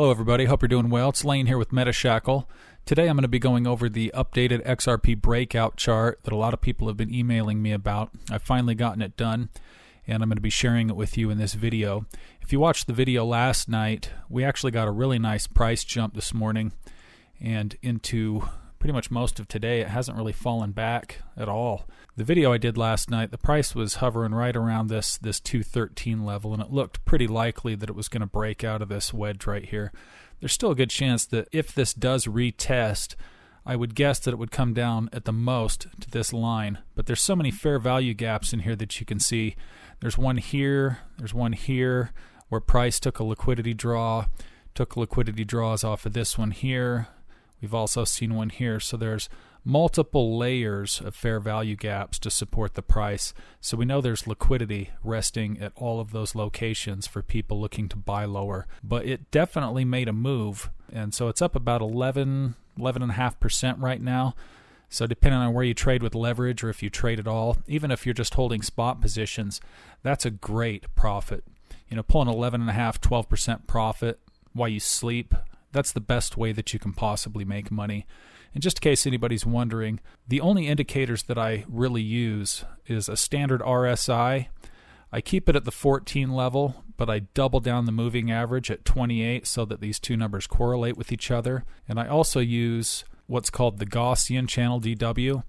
Hello everybody, hope you're doing well. It's Lane here with MetaShackle. Today I'm going to be going over the updated XRP breakout chart that a lot of people have been emailing me about. I've finally gotten it done and I'm going to be sharing it with you in this video. If you watched the video last night, we actually got a really nice price jump this morning, and into pretty much most of today it hasn't really fallen back at all. The video I did last night, the price was hovering right around this 213 level, and it looked pretty likely that it was going to break out of this wedge right here. There's still a good chance that if this does retest, I would guess that it would come down at the most to this line. But there's so many fair value gaps in here that you can see. There's one here, there's one here, where price took a liquidity draw, took liquidity draws off of this one here. We've also seen one here. So there's multiple layers of fair value gaps to support the price. So we know there's liquidity resting at all of those locations for people looking to buy lower. But it definitely made a move, and so it's up about 11.5% right now. So depending on where you trade with leverage or if you trade at all, even if you're just holding spot positions, that's a great profit. You know, pulling 11.5%, 12% profit while you sleep, that's the best way that you can possibly make money. And just in case anybody's wondering, the only indicators that I really use is a standard RSI. I keep it at the 14 level, but I double down the moving average at 28 so that these two numbers correlate with each other. And I also use what's called the Gaussian channel DW.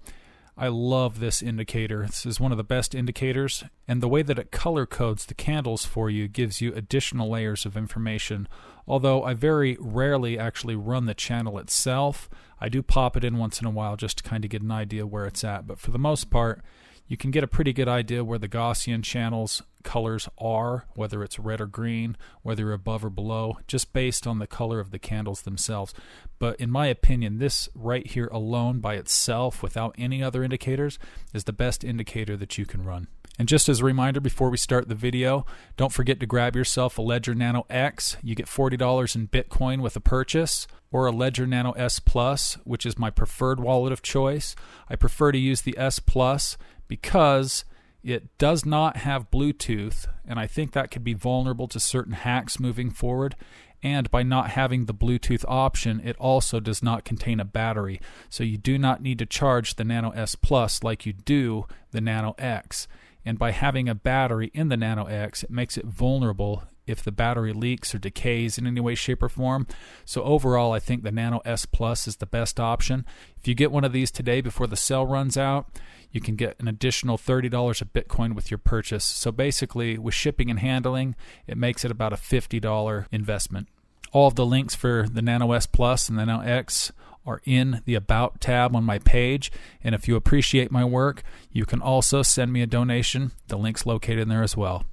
I love this indicator. This is one of the best indicators, and the way that it color codes the candles for you gives you additional layers of information. Although I very rarely actually run the channel itself, I do pop it in once in a while just to kind of get an idea where it's at. But for the most part, you can get a pretty good idea where the Gaussian channel's colors are, whether it's red or green, whether you're above or below, just based on the color of the candles themselves. But in my opinion, this right here alone by itself, without any other indicators, is the best indicator that you can run. And just as a reminder before we start the video, don't forget to grab yourself a Ledger Nano X. You get $40 in Bitcoin with a purchase, or a Ledger Nano S Plus, which is my preferred wallet of choice. I prefer to use the S Plus because it does not have Bluetooth, and I think that could be vulnerable to certain hacks moving forward. And by not having the Bluetooth option, it also does not contain a battery. So you do not need to charge the Nano S Plus like you do the Nano X. And by having a battery in the Nano X, it makes it vulnerable if the battery leaks or decays in any way, shape, or form. So overall, I think the Nano S Plus is the best option. If you get one of these today before the sale runs out, you can get an additional $30 of Bitcoin with your purchase. So basically, with shipping and handling, it makes it about a $50 investment. All of the links for the Nano S Plus and the Nano X are in the About tab on my page. And if you appreciate my work, you can also send me a donation. The link's located in there as well.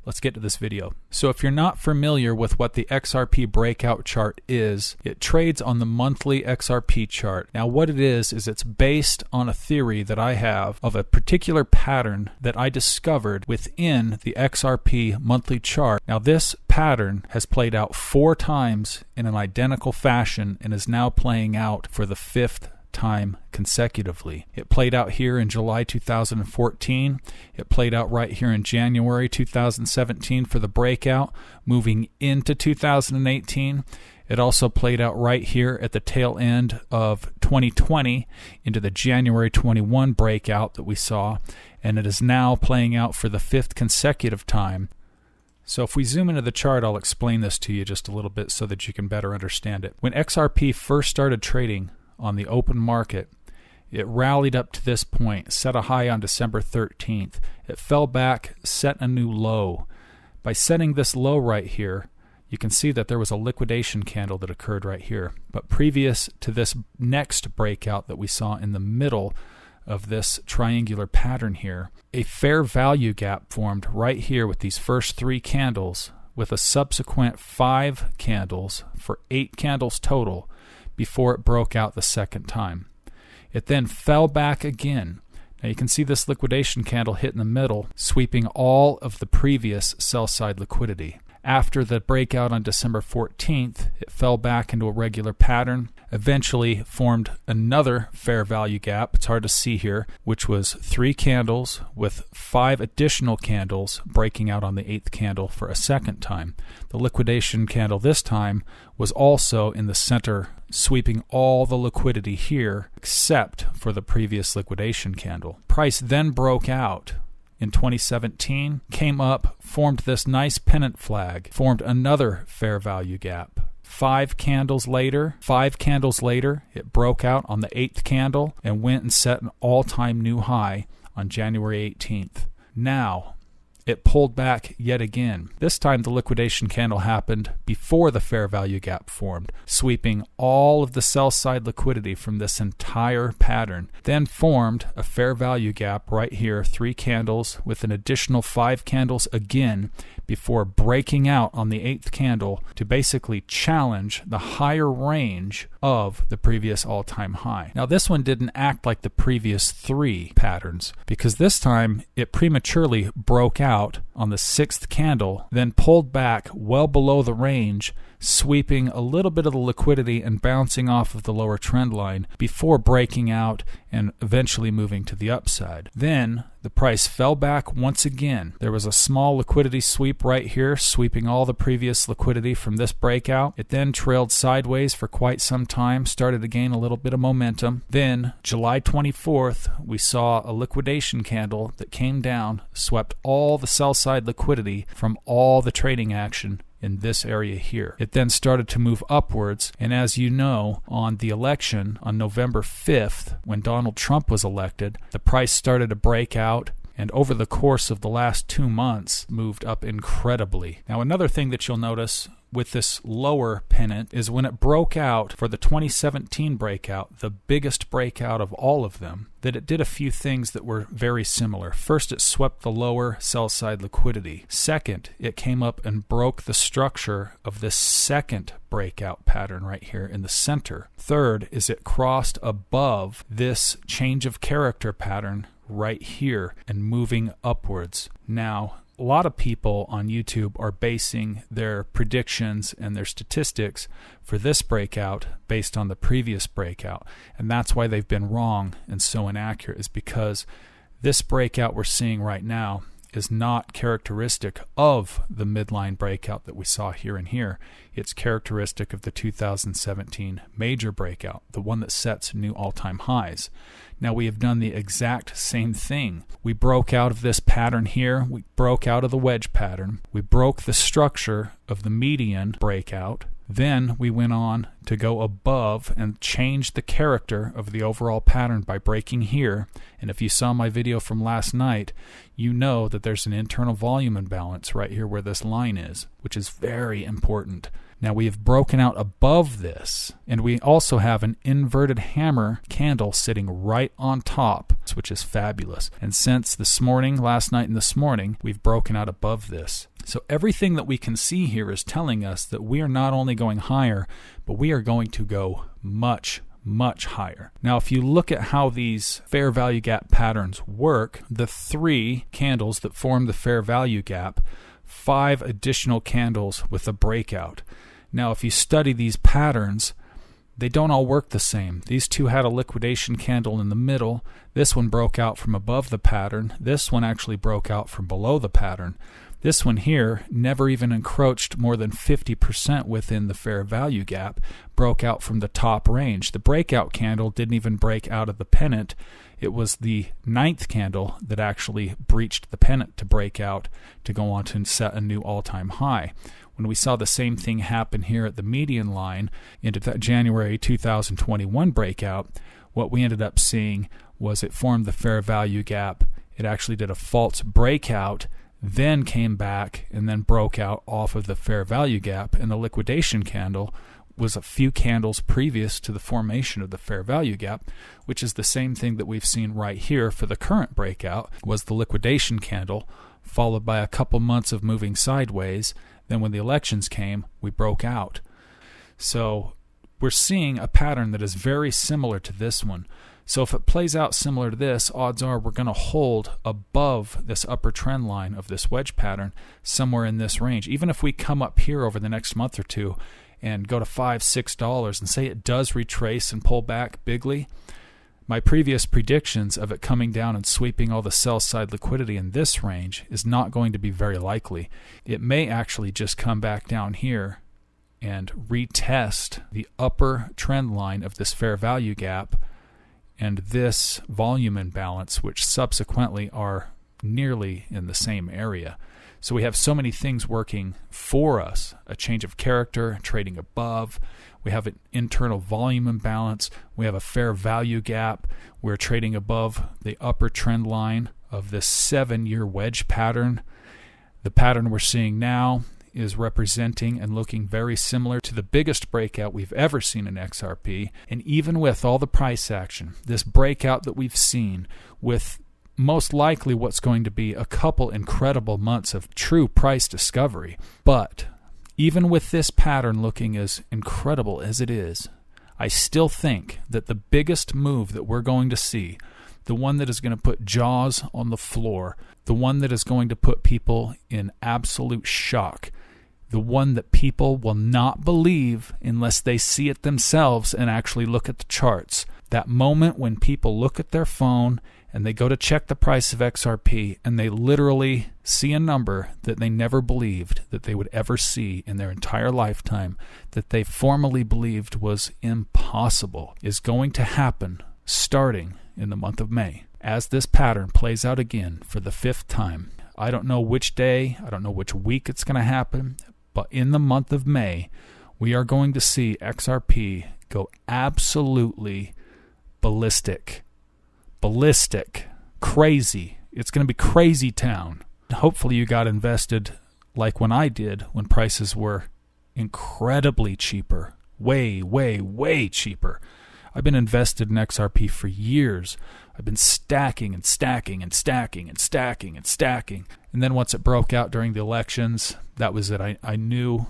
Let's get to this video. So if you're not familiar with what the XRP breakout chart is, it trades on the monthly XRP chart. Now what it is it's based on a theory that I have of a particular pattern that I discovered within the XRP monthly chart. Now this pattern has played out 4 times in an identical fashion and is now playing out for the 5th time consecutively. It played out here in July 2014. It played out right here in January 2017 for the breakout, moving into 2018. It also played out right here at the tail end of 2020 into the January 21 breakout that we saw, and it is now playing out for the 5th consecutive time. So if we zoom into the chart, I'll explain this to you just a little bit so that you can better understand it. When XRP first started trading on the open market, it rallied up to this point, set a high on December 13th. It fell back, set a new low. By setting this low right here, you can see that there was a liquidation candle that occurred right here. But previous to this next breakout that we saw in the middle of this triangular pattern here, a fair value gap formed right here with these first 3 candles, with a subsequent 5 candles for 8 candles total, before it broke out the second time. It then fell back again. Now you can see this liquidation candle hit in the middle, sweeping all of the previous sell-side liquidity. After the breakout on December 14th, it fell back into a regular pattern, eventually formed another fair value gap, it's hard to see here, which was 3 candles with 5 additional candles breaking out on the 8th candle for a second time. The liquidation candle this time was also in the center, sweeping all the liquidity here except for the previous liquidation candle. Price then broke out in 2017, came up, formed this nice pennant flag, formed another fair value gap. 5 candles later, it broke out on the 8th candle and went and set an all-time new high on January 18th. Now, it pulled back yet again. This time the liquidation candle happened before the fair value gap formed, sweeping all of the sell side liquidity from this entire pattern. Then formed a fair value gap right here, 3 candles with an additional 5 candles again before breaking out on the 8th candle to basically challenge the higher range of the previous all-time high. Now this one didn't act like the previous 3 patterns because this time it prematurely broke out on the 6th candle, then pulled back well below the range, sweeping a little bit of the liquidity and bouncing off of the lower trend line before breaking out and eventually moving to the upside. Then the price fell back once again. There was a small liquidity sweep right here, sweeping all the previous liquidity from this breakout. It then trailed sideways for quite some time, started to gain a little bit of momentum. Then July 24th, we saw a liquidation candle that came down, swept all the sell side liquidity from all the trading action in this area here. It then started to move upwards, and as you know, on the election on November 5th, when Donald Trump was elected, the price started to break out, and over the course of the last 2 months, moved up incredibly. Now, another thing that you'll notice with this lower pennant is when it broke out for the 2017 breakout, the biggest breakout of all of them, that it did a few things that were very similar. First, it swept the lower sell side liquidity. Second, it came up and broke the structure of this second breakout pattern right here in the center. Third is it crossed above this change of character pattern right here and moving upwards. Now, a lot of people on YouTube are basing their predictions and their statistics for this breakout based on the previous breakout, and that's why they've been wrong and so inaccurate, is because this breakout we're seeing right now is not characteristic of the midline breakout that we saw here and here. It's characteristic of the 2017 major breakout, the one that sets new all-time highs. Now we have done the exact same thing. We broke out of this pattern here. We broke out of the wedge pattern. We broke the structure of the median breakout. Then we went on to go above and change the character of the overall pattern by breaking here. And if you saw my video from last night, you know that there's an internal volume imbalance right here where this line is, which is very important. Now we have broken out above this, and we also have an inverted hammer candle sitting right on top, which is fabulous. And since this morning, last night and this morning, we've broken out above this. So everything that we can see here is telling us that we are not only going higher, but we are going to go much higher. Now, if you look at how these fair value gap patterns work, the 3 candles that form the fair value gap, 5 additional candles with a breakout. Now, if you study these patterns, they don't all work the same. These 2 had a liquidation candle in the middle. This one broke out from above the pattern. This one actually broke out from below the pattern. This one here never even encroached more than 50% within the fair value gap, broke out from the top range. The breakout candle didn't even break out of the pennant. It was the 9th candle that actually breached the pennant to break out to go on to set a new all-time high. When we saw the same thing happen here at the median line into that January 2021 breakout, what we ended up seeing was it formed the fair value gap. It actually did a false breakout, then came back and then broke out off of the fair value gap, and the liquidation candle was a few candles previous to the formation of the fair value gap, which is the same thing that we've seen right here for the current breakout, was the liquidation candle followed by a couple months of moving sideways. Then when the elections came, we broke out. So we're seeing a pattern that is very similar to this one. So if it plays out similar to this, odds are we're going to hold above this upper trend line of this wedge pattern somewhere in this range. Even if we come up here over the next month or two and go to $5, $6 and say it does retrace and pull back bigly, my previous predictions of it coming down and sweeping all the sell side liquidity in this range is not going to be very likely. It may actually just come back down here and retest the upper trend line of this fair value gap and this volume imbalance, which subsequently are nearly in the same area. So we have so many things working for us: a change of character, trading above. We have an internal volume imbalance. We have a fair value gap. We're trading above the upper trend line of this 7-year wedge pattern. The pattern we're seeing now is representing and looking very similar to the biggest breakout we've ever seen in XRP. And even with all the price action, this breakout that we've seen, with most likely what's going to be a couple incredible months of true price discovery, but even with this pattern looking as incredible as it is, I still think that the biggest move that we're going to see, the one that is going to put jaws on the floor, the one that is going to put people in absolute shock, the one that people will not believe unless they see it themselves and actually look at the charts, that moment when people look at their phone and they go to check the price of XRP and they literally see a number that they never believed that they would ever see in their entire lifetime, that they formerly believed was impossible, is going to happen starting in the month of May, as this pattern plays out again for the 5th time. I don't know which day, I don't know which week it's going to happen, but in the month of May, we are going to see XRP go absolutely ballistic, crazy. It's going to be crazy town. Hopefully you got invested like when I did, when prices were incredibly cheaper, way cheaper. I've been invested in XRP for years. I've been stacking and stacking and stacking and stacking and stacking. And then once it broke out during the elections, that was it. I knew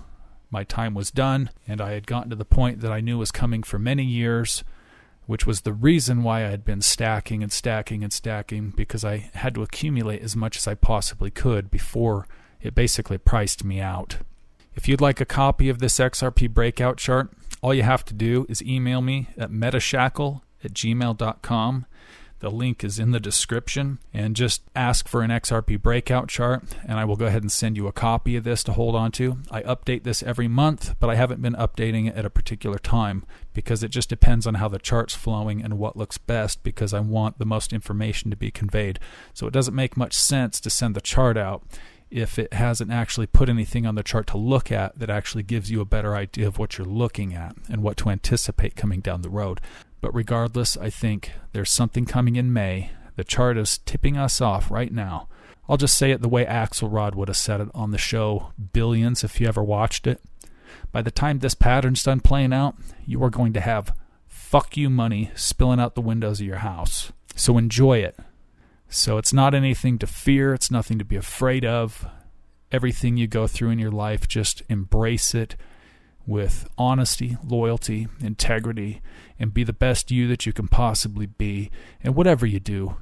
my time was done, and I had gotten to the point that I knew was coming for many years, which was the reason why I had been stacking and stacking and stacking, because I had to accumulate as much as I possibly could before it basically priced me out. If you'd like a copy of this XRP breakout chart, all you have to do is email me at metashackle@gmail.com. The link is in the description, and just ask for an XRP breakout chart, and I will go ahead and send you a copy of this to hold on to. I update this every month, but I haven't been updating it at a particular time because it just depends on how the chart's flowing and what looks best, because I want the most information to be conveyed. So it doesn't make much sense to send the chart out if it hasn't actually put anything on the chart to look at that actually gives you a better idea of what you're looking at and what to anticipate coming down the road. But regardless, I think there's something coming in May. The chart is tipping us off right now. I'll just say it the way Axelrod would have said it on the show Billions, if you ever watched it. By the time this pattern's done playing out, you are going to have fuck you money spilling out the windows of your house. So enjoy it. So it's not anything to fear. It's nothing to be afraid of. Everything you go through in your life, just embrace it with honesty, loyalty, integrity, and be the best you that you can possibly be. And whatever you do,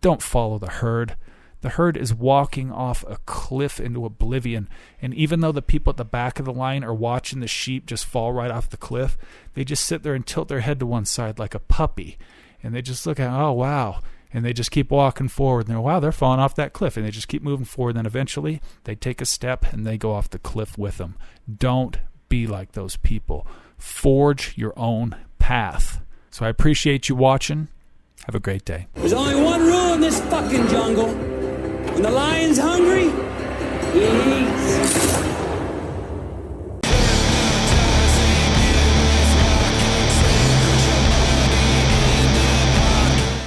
don't follow the herd. The herd is walking off a cliff into oblivion. And even though the people at the back of the line are watching the sheep just fall right off the cliff, they just sit there and tilt their head to one side like a puppy. And they just look at, oh, wow. And they just keep walking forward. And they're, wow, they're falling off that cliff. And they just keep moving forward. And then eventually they take a step and they go off the cliff with them. Don't be like those people. Forge your own path. So I appreciate you watching. Have a great day. There's only one rule in this fucking jungle. When the lion's hungry,